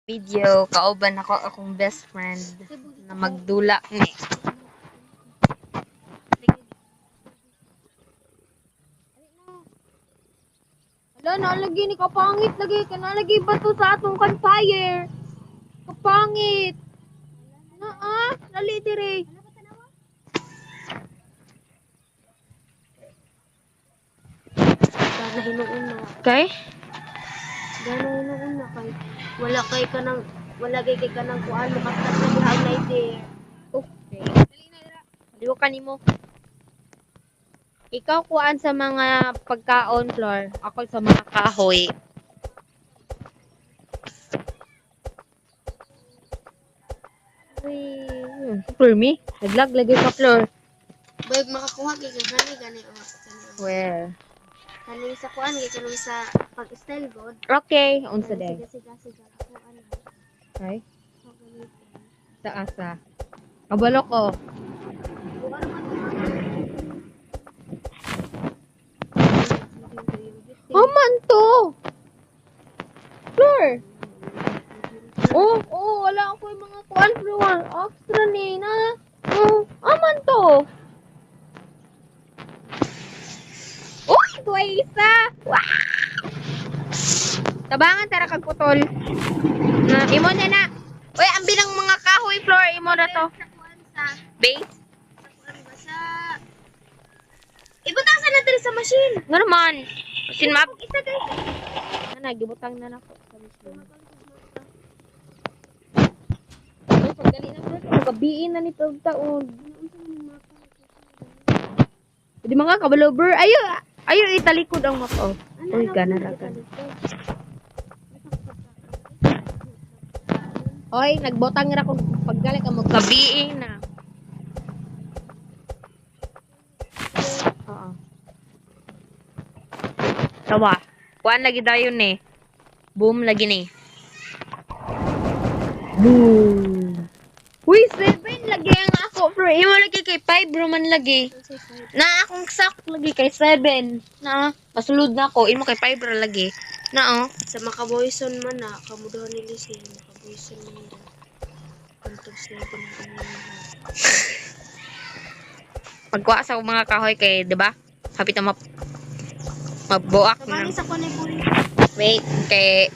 Video, kauban ako akong best friend na magdula ni. Wala na lagi ni kapangit lagi lagi ba to sa atong campfire? Kapangit. Dali dire. Sana hinuon na. Okay? Gano hinuon na kay wala kay kanang kuan mo kastas na diha na dire. Okay. Dali ka nimo. Ikaw kuan sa mga pagkaon floor. Ako sa mga kahoy. For me, naglag lagi sa floor. Bayag makakuha kay gani gani o. Where? Kani sa kuan kay kani sa pag-style god. Okay, unsa day? Sige. Ako ano. Okay. Sa asa. Kabalo ko. Aman to. Floor. Wala ako yung mga kuan floor. Extra ni na. Aman to. Uy, tuwa isa. Wow. Tabangan tara kag putol. Na imo na na. Uy, ang bilang mga kahoy floor imo na to. Base? Ibutang sa natin sa machine. Nga naman. Sin map. Isa guys. Na gibutang na nako sa machine. Pagdali na bro. Gabiin na ni taon. Di mga kabalover. Ayo italikod ang map. Oh. Uy, gana ra ka. Oy, nagbotang ra kung paggali ka mo Gabiin na. Oo. Tawa. Kuan lagi dayon eh. Boom lagi ni. Boom. Uy, 7 lagi ang ako, bro. Imo lagi kay 5, bro, man lagi. Na akong sak lagi kay 7. Na, pasulod na ako. Imo kay 5, bro, lagi. Na, oh. sa makaboyson man na kamudaw ni Lucy makaboyson man nila. Kantog sila Pagkuha sa mga kahoy kay, 'di ba? Hapit na mabuak na. Sabani sa kunay puri. Wait, kay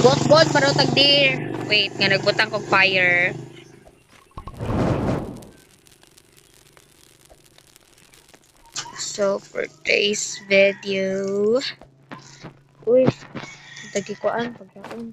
bot para tag deer. Wait, nga nagbutang kog fire. So for today's video, uy, tagi kuan pagkaon.